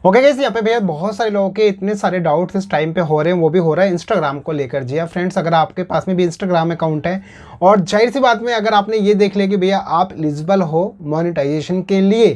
Okay guys, यहाँ पे भैया बहुत सारे लोगों के इतने सारे डाउट्स इस टाइम पे हो रहे हैं, वो भी हो रहा है इंस्टाग्राम को लेकर। जी हाँ फ्रेंड्स, अगर आपके पास में भी इंस्टाग्राम अकाउंट है और जाहिर सी बात में अगर आपने ये देख लिया कि भैया आप एलिजिबल हो मोनेटाइजेशन के लिए,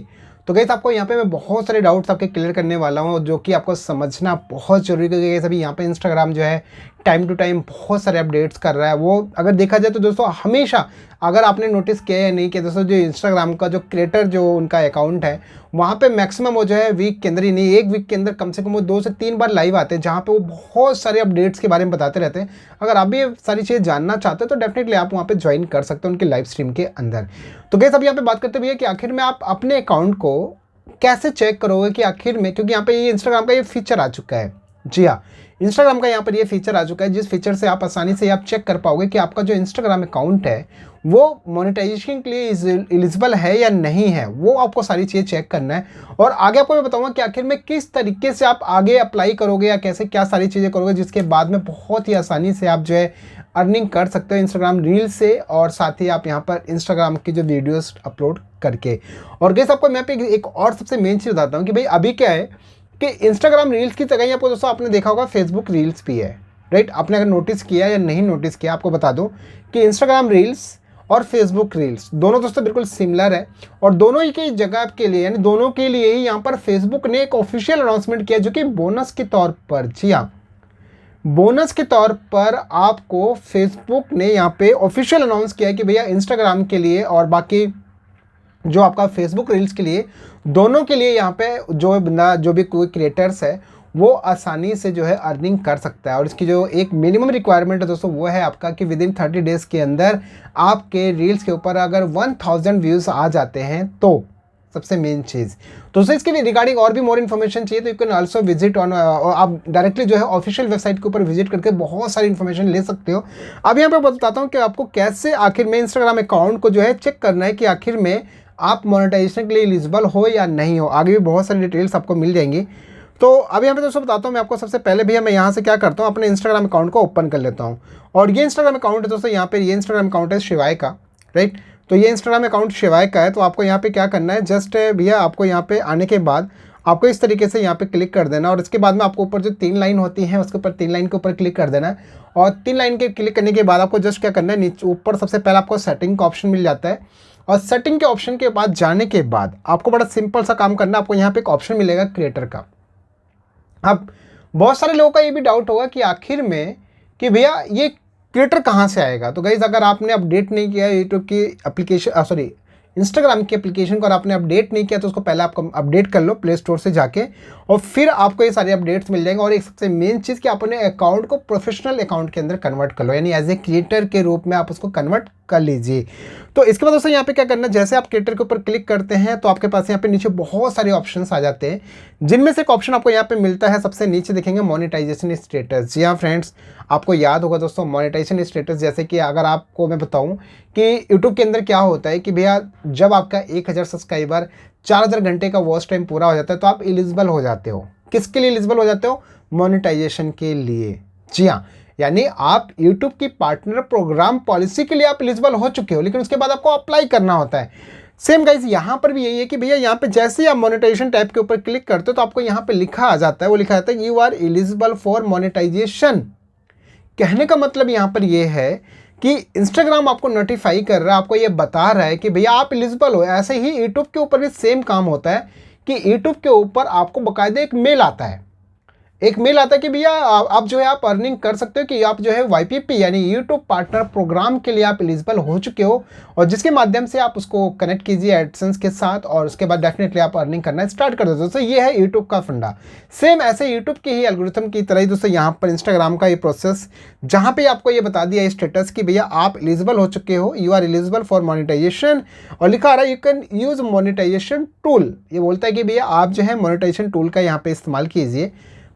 तो गाइस आपको यहाँ पे मैं बहुत सारे डाउट्स आपके क्लियर करने वाला हूँ जो कि आपको समझना बहुत जरूरी है। क्योंकि गाइस अभी यहाँ पे इंस्टाग्राम जो है टाइम टू टाइम बहुत सारे अपडेट्स कर रहा है। वो अगर देखा जाए तो दोस्तों हमेशा, अगर आपने नोटिस किया या नहीं किया दोस्तों, जो इंस्टाग्राम का जो क्रिएटर जो उनका अकाउंट है वहाँ पे मैक्सिमम वो जो है वीक के अंदर ही नहीं, एक वीक के अंदर कम से कम वो 2 से 3 बार लाइव आते हैं, जहाँ पे वो बहुत सारे अपडेट्स के बारे में बताते रहते हैं। अगर आप भी ये सारी चीज़ें जानना चाहते हैं तो डेफिनेटली आप वहाँ पे ज्वाइन कर सकते हैं उनके लाइव स्ट्रीम के अंदर। तो गाइस अब यहाँ पे बात करते भैया कि आखिर में आप अपने अकाउंट को कैसे चेक करोगे कि आखिर में, क्योंकि यहाँ पे ये इंस्टाग्राम का ये फीचर आ चुका है। जी हाँ, इंस्टाग्राम का यहाँ पर ये फीचर आ चुका है जिस फीचर से आप आसानी से आप चेक कर पाओगे कि आपका जो इंस्टाग्राम अकाउंट है वो मोनेटाइजेशन के लिए एलिजिबल है या नहीं है। वो आपको सारी चीज़ें चेक करना है और आगे आपको मैं बताऊंगा कि आखिर में किस तरीके से आप आगे अप्लाई करोगे या कैसे क्या सारी चीज़ें करोगे, जिसके बाद में बहुत ही आसानी से आप जो है अर्निंग कर सकते हो इंस्टाग्राम रील से, और साथ ही आप यहाँ पर इंस्टाग्राम की जो वीडियोस अपलोड करके। और गैस आपको मैं पे एक और सबसे मेन चीज़ बताता हूँ कि भाई अभी क्या है कि इंस्टाग्राम रील्स की जगह आपको दोस्तों आपने देखा होगा फेसबुक रील्स भी है, राइट। आपने अगर नोटिस किया या नहीं नोटिस किया, आपको बता दूं कि इंस्टाग्राम रील्स और फेसबुक रील्स दोनों दोस्तों बिल्कुल सिमिलर है। और दोनों ही की जगह के लिए, यानी दोनों के लिए ही यहाँ पर फेसबुक ने एक ऑफिशियल अनाउंसमेंट किया जो कि बोनस के तौर पर, जी हाँ, बोनस के तौर पर आपको फेसबुक ने यहाँ पे ऑफिशियल अनाउंस किया कि भैया इंस्टाग्राम के लिए और बाकी जो आपका फेसबुक रील्स के लिए, दोनों के लिए यहाँ पे जो बंदा जो भी कोई क्रिएटर्स है वो आसानी से जो है अर्निंग कर सकता है। और इसकी जो एक मिनिमम रिक्वायरमेंट है दोस्तों वो है आपका कि विद इन 30 डेज़ के अंदर आपके रील्स के ऊपर अगर 1000 व्यूज़ आ जाते हैं तो सबसे मेन चीज़। दोस्तों इसके भी रिगार्डिंग और भी मोर इन्फॉर्मेशन चाहिए तो you can also visit on, आप डायरेक्टली जो है ऑफिशियल वेबसाइट के ऊपर विजिट करके बहुत सारी इन्फॉर्मेशन ले सकते हो। अब यहाँ पे बताता हूँ कि आपको कैसे आखिर में इंस्टाग्राम अकाउंट को जो है चेक करना है कि आखिर में आप मोनेटाइजेशन के लिए एलिजिबल हो या नहीं हो। आगे भी बहुत सारी डिटेल्स आपको मिल जाएंगी। तो अब यहाँ पे दोस्तों बताता हूँ मैं आपको। सबसे पहले भैया मैं यहाँ से क्या करता हूँ, अपने इंस्टाग्राम अकाउंट को ओपन कर लेता हूँ। और ये इंस्टाग्राम अकाउंट है दोस्तों, यहाँ पे ये इंस्टाग्राम अकाउंट है शिवाय का, राइट। तो ये इंस्टाग्राम अकाउंट शिवाय का है। तो आपको यहाँ पे क्या करना है, जस्ट भैया आपको यहाँ पे आने के बाद आपको इस तरीके से यहाँ पे क्लिक कर देना और इसके बाद में आपको ऊपर जो 3 लाइन होती हैं उसके ऊपर 3 लाइन के ऊपर क्लिक कर देना है। और 3 लाइन के क्लिक करने के बाद आपको जस्ट क्या करना है, नीचे ऊपर सबसे पहले आपको सेटिंग का ऑप्शन मिल जाता है। और सेटिंग के ऑप्शन के बाद जाने के बाद आपको बड़ा सिंपल सा काम करना है। आपको यहाँ पे एक ऑप्शन मिलेगा क्रिएटर का। अब बहुत सारे लोगों का ये भी डाउट होगा कि आखिर में कि भैया ये क्रिएटर कहाँ से आएगा। तो गाइस अगर आपने अपडेट नहीं किया यूट्यूब की एप्लीकेशन, सॉरी इंस्टाग्राम की एप्लीकेशन को, और आपने अपडेट नहीं किया तो उसको पहले आप अपडेट कर लो प्ले स्टोर से जाके, और फिर आपको ये सारे अपडेट्स मिल जाएंगे। और एक सबसे मेन चीज़ कि आप अपने अकाउंट को प्रोफेशनल अकाउंट के अंदर कन्वर्ट कर लो, यानी एज ए क्रिएटर के रूप में आप उसको कन्वर्ट कर लीजिए। तो इसके बाद दोस्तों यहाँ पे क्या करना है, जैसे आप क्रिएटर के ऊपर क्लिक करते हैं तो आपके पास यहाँ पे नीचे बहुत सारे ऑप्शंस आ जाते हैं, जिनमें से एक ऑप्शन आपको यहाँ पे मिलता है, सबसे नीचे देखेंगे मोनेटाइजेशन स्टेटस। जी हाँ फ्रेंड्स, आपको याद होगा दोस्तों मोनेटाइजेशन स्टेटस, जैसे कि अगर आपको मैं बताऊं कि यूट्यूब के अंदर क्या होता है कि भैया जब आपका 1000 सब्सक्राइबर 4000 घंटे का वॉच टाइम पूरा हो जाता है तो आप एलिजिबल हो जाते हो। किसके लिए एलिजिबल हो जाते हो, मोनेटाइजेशन के लिए। जी हाँ, यानी आप YouTube की पार्टनर प्रोग्राम पॉलिसी के लिए आप एलिजिबल हो चुके हो, लेकिन उसके बाद आपको अप्लाई करना होता है। सेम गाइस यहाँ पर भी यही है कि भैया यहाँ पे जैसे ही आप मोनेटाइजेशन टैब के ऊपर क्लिक करते हो तो आपको यहाँ पे लिखा आ जाता है, वो लिखा जाता है you are eligible for monetisation. कहने का मतलब यहाँ पर ये है कि इंस्टाग्राम आपको नोटिफाई कर रहा है, आपको ये बता रहा है कि भैया आप एलिजिबल हो। ऐसे ही यूट्यूब के ऊपर भी सेम काम होता है कि यूट्यूब के ऊपर आपको बाकायदा एक मेल आता है, कि भैया आप जो है आप अर्निंग कर सकते हो, कि आप जो है YPP यानी यूट्यूब पार्टनर प्रोग्राम के लिए आप एलिजिबल हो चुके हो, और जिसके माध्यम से आप उसको कनेक्ट कीजिए एडसेंस के साथ और उसके बाद डेफिनेटली आप अर्निंग करना स्टार्ट कर दो। दोस्तों ये है यूट्यूब का फंडा। सेम ऐसे यूट्यूब के ही एल्गोरिथम की तरह ही दोस्तों यहाँ पर इंस्टाग्राम का ये प्रोसेस, जहाँ पे आपको ये बता दिया स्टेटस कि भैया आप एलिजिबल हो चुके हो, you are eligible for monetisation, और लिखा आ रहा है you can use monetisation tool. ये बोलता है कि भैया आप जो है मोनेटाइजेशन टूल का यहाँ पे इस्तेमाल कीजिए।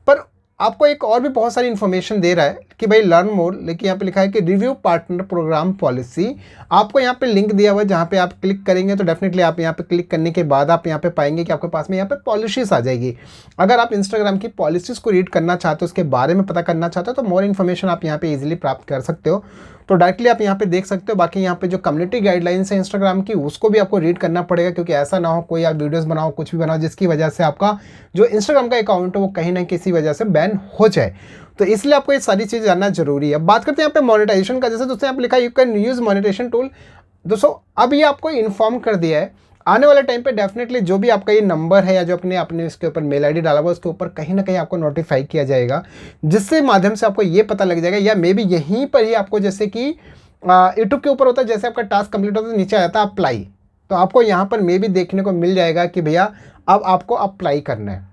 पर आपको एक और भी बहुत सारी इन्फॉर्मेशन दे रहा है कि भाई लर्न मोर, लेकिन यहाँ पे लिखा है कि रिव्यू पार्टनर प्रोग्राम पॉलिसी। आपको यहाँ पे लिंक दिया हुआ है, जहाँ पे आप क्लिक करेंगे तो डेफिनेटली आप यहाँ पे क्लिक करने के बाद आप यहाँ पे पाएंगे कि आपके पास में यहाँ पे पॉलिसीज आ जाएगी। अगर आप इंस्टाग्राम की पॉलिसीज़ को रीड करना चाहते हो, उसके बारे में पता करना चाहते हो, तो मोर इन्फॉर्मेशन आप यहाँ पे इजीली प्राप्त कर सकते हो। तो डायरेक्टली आप यहाँ पे देख सकते हो। बाकी यहाँ पे जो कम्युनिटी गाइडलाइंस है इंस्टाग्राम की, उसको भी आपको रीड करना पड़ेगा, क्योंकि ऐसा ना हो कोई आप वीडियोस बनाओ, कुछ भी बनाओ, जिसकी वजह से आपका जो इंस्टाग्राम का अकाउंट है वो कहीं ना किसी वजह से बैन हो जाए। तो इसलिए आपको ये सारी चीज़ जानना जरूरी है। अब बात करते हैं यहाँ पे मोनेटाइजेशन का। जैसे दोस्तों यहाँ पे लिखा है you can use monetisation tool. दोस्तों अब ये आपको इन्फॉर्म कर दिया है, आने वाले टाइम पे डेफिनेटली जो भी आपका ये नंबर है या जो अपने इसके ऊपर मेल आईडी डाला हुआ उसके ऊपर कहीं ना कहीं आपको नोटिफाई किया जाएगा, जिससे माध्यम से आपको ये पता लग जाएगा, या मे बी यहीं पर ही आपको, जैसे कि यूट्यूब के ऊपर होता है, जैसे आपका टास्क कंप्लीट होता है नीचे आता है अप्लाई, तो आपको यहाँ पर मे बी देखने को मिल जाएगा कि भैया अब आपको अप्लाई करना है,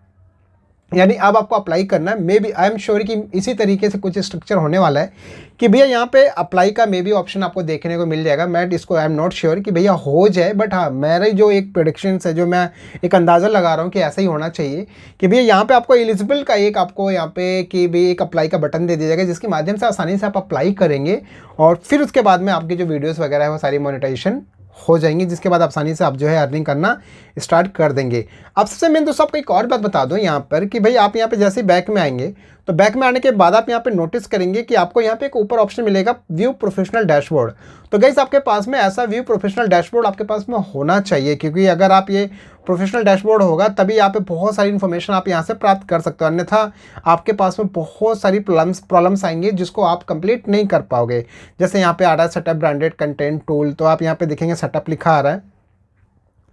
यानी अब आपको अप्लाई करना है। Maybe I am sure कि इसी तरीके से कुछ स्ट्रक्चर होने वाला है कि भैया यहाँ पे अप्लाई का मे बी ऑप्शन आपको देखने को मिल जाएगा। मैं इसको आई एम नॉट श्योर कि भैया हो जाए, बट हाँ मेरे जो एक प्रेडिक्शंस है, जो मैं एक अंदाज़ा लगा रहा हूँ कि ऐसा ही होना चाहिए कि भैया यहाँ पे आपको एलिजिबल का एक आपको यहाँ पे कि भी एक अप्लाई का बटन दे दिया जाएगा, जिसके माध्यम से आसानी से आप अप्लाई करेंगे और फिर उसके बाद में आपकी जो वीडियोज़ वगैरह है वो सारी मोनेटाइजेशन हो जाएंगी, जिसके बाद आसानी से आप जो है अर्निंग करना स्टार्ट कर देंगे। अब सबसे मेन दोस्तों आपको एक और बात बता दूं यहाँ पर कि भाई आप यहाँ पे जैसे बैक में आएंगे, तो बैक में आने के बाद आप यहाँ पे नोटिस करेंगे कि आपको यहाँ पे एक ऊपर ऑप्शन मिलेगा व्यू प्रोफेशनल डैशबोर्ड। तो गाइस आपके पास में ऐसा व्यू प्रोफेशनल डैशबोर्ड आपके पास में होना चाहिए, क्योंकि अगर आप ये प्रोफेशनल डैशबोर्ड होगा तभी यहाँ पे बहुत सारी इन्फॉर्मेशन आप यहाँ से प्राप्त कर सकते हो, अन्यथा आपके पास में बहुत सारी प्रॉब्लम्स आएंगे जिसको आप कंप्लीट नहीं कर पाओगे। जैसे यहाँ पे आ रहा है सेटअप ब्रांडेड कंटेंट टूल, तो आप यहाँ पे देखेंगे सेटअप लिखा आ रहा है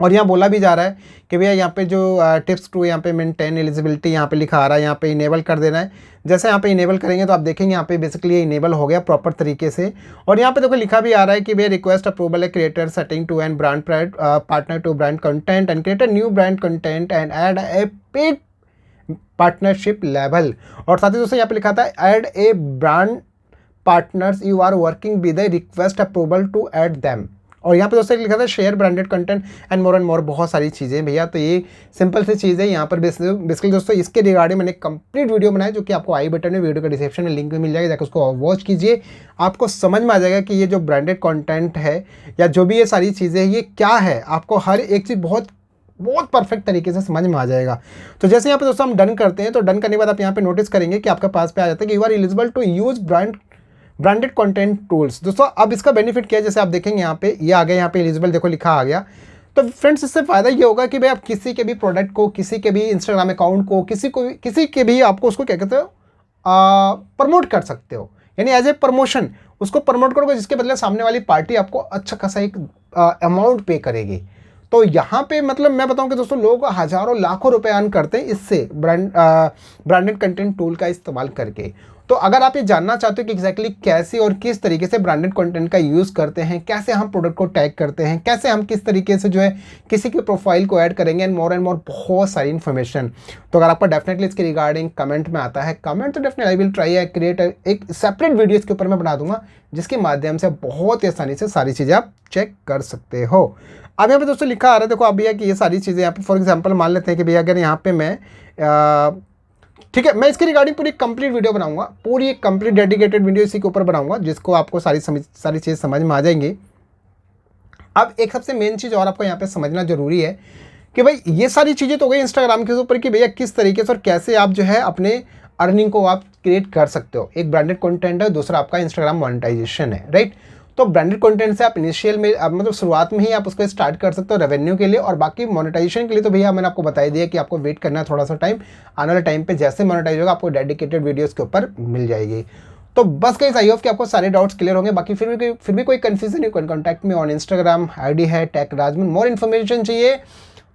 और यहाँ बोला भी जा रहा है कि भैया यहाँ पे जो टिप्स टू यहाँ पे मेंटेन एलिजिबिलिटी यहाँ पे लिखा आ रहा है, यहाँ पे इनेबल कर देना है। जैसे यहाँ पे इनेबल करेंगे तो आप देखेंगे यहाँ पे बेसिकली ये इनेबल हो गया प्रॉपर तरीके से। और यहाँ पे देखो लिखा भी आ रहा है कि भैया रिक्वेस्ट अप्रूवल है creator setting to and brand partner to brand content and create a new brand content and add a paid partnership level. और साथ ही दोस्तों यहाँ पे लिखा था add a brand partners you are working with a request approval to add them. और यहाँ पे दोस्तों लिखा था share branded content and more, बहुत सारी चीज़ें भैया। तो ये सिंपल सी चीज़ है। यहाँ पर बेसिकली दोस्तों इसके रिगार्डिंग मैंने कंप्लीट वीडियो बनाया, जो कि आपको आई बटन में वीडियो के डिस्क्रिप्शन में लिंक भी मिल जाएगा, जाकर उसको वॉच कीजिए। आपको समझ में आ जाएगा कि ये जो ब्रांडेड कंटेंट है या जो भी ये सारी चीज़ें ये क्या है, आपको हर एक चीज़ बहुत परफेक्ट तरीके से समझ में आ जाएगा। तो जैसे यहाँ पे दोस्तों हम डन करते हैं, तो डन करने के बाद आप यहाँ पे नोटिस करेंगे कि आपके पास पे आ जाता है कि you are eligible to use branded content tools. दोस्तों अब इसका बेनिफिट क्या है, जैसे आप देखेंगे यहाँ पे ये आ गया, यहाँ पे एलिजिबल देखो लिखा आ गया। तो फ्रेंड्स इससे फ़ायदा ये होगा कि भाई आप किसी के भी प्रोडक्ट को, किसी के भी इंस्टाग्राम अकाउंट को, किसी के भी आपको उसको क्या कहते हो प्रमोट कर सकते हो, यानी एज ए प्रमोशन उसको प्रमोट करोगे, जिसके बदले सामने वाली पार्टी आपको अच्छा खासा एक अमाउंट पे करेगी। तो यहाँ पे मतलब मैं बताऊँ कि दोस्तों लोग हज़ारों लाखों रुपए अर्न करते हैं इससे ब्रांडेड कंटेंट टूल का इस्तेमाल करके। तो अगर आप ये जानना चाहते हो कि एग्जैक्टली कैसे और किस तरीके से ब्रांडेड कंटेंट का यूज़ करते हैं, कैसे हम प्रोडक्ट को टैग करते हैं, कैसे हम किस तरीके से जो है किसी के प्रोफाइल को ऐड करेंगे एंड मोर बहुत सारी इन्फॉर्मेशन, तो अगर आपको डेफिनेटली इसके रिगार्डिंग कमेंट में आता है कमेंट, तो definitely I will try create एक सेपरेट वीडियो इसके ऊपर मैं बना दूंगा, जिसके माध्यम से बहुत ही आसानी से सारी चीज़ें आप चेक कर सकते हो। अब यहाँ पे दोस्तों लिखा आ रहा है, देखो अब भैया कि ये सारी चीज़ें यहाँ पे फॉर एग्जांपल मान लेते हैं कि भैया अगर यहाँ पे मैं ठीक है, मैं इसके रिगार्डिंग पूरी कंप्लीट वीडियो बनाऊंगा, पूरी एक कंप्लीट डेडिकेटेड वीडियो इसी के ऊपर बनाऊंगा, जिसको आपको सारी चीज़ समझ में आ जाएंगी। अब एक सबसे मेन चीज़ और आपको यहाँ पे समझना जरूरी है कि भाई ये सारी चीज़ें तो गई इंस्टाग्राम के ऊपर कि भैया किस तरीके से और कैसे आप जो है अपने अर्निंग को आप क्रिएट कर सकते हो। एक ब्रांडेड कंटेंट है, दूसरा आपका इंस्टाग्राम मोनेटाइजेशन है, राइट। तो ब्रांडेड कंटेंट से आप इनिशियल में मतलब शुरुआत में ही आप उसको स्टार्ट कर सकते हो रेवेन्यू के लिए, और बाकी मोनेटाइजेशन के लिए तो भैया मैंने आपको बता दिया कि आपको वेट करना है थोड़ा सा टाइम, आने वाले टाइम पे जैसे मोनेटाइज होगा आपको डेडिकेटेड वीडियोस के ऊपर मिल जाएगी। तो बस गाइस आई होप कि आपको सारे डाउट्स क्लियर होंगे। बाकी फिर भी कोई confusion you can contact me on Instagram, ID है टेकराजमन। मोर इन्फॉर्मेशन चाहिए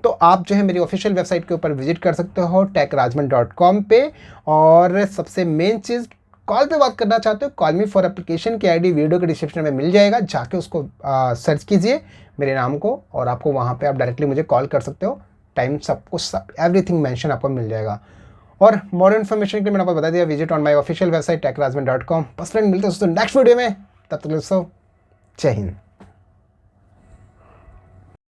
तो आप जो है मेरी ऑफिशियल वेबसाइट के ऊपर विजिट कर सकते हो techrajman.com पे। और सबसे मेन चीज़, कॉल पे बात करना चाहते हो, कॉल मी फॉर एप्लीकेशन की आईडी वीडियो के डिस्क्रिप्शन में मिल जाएगा, जाके उसको सर्च कीजिए मेरे नाम को, और आपको वहाँ पे आप डायरेक्टली मुझे कॉल कर सकते हो। टाइम सब कुछ एवरीथिंग मेंशन आपको मिल जाएगा। और मोर इन्फॉर्मेशन के लिए मैंने आपको बता दिया, visit on my official website techrajman.com। बस फ्रेंड मिलते हैं दोस्तों नेक्स्ट वीडियो में, तब तक दोस्तों जय हिंद।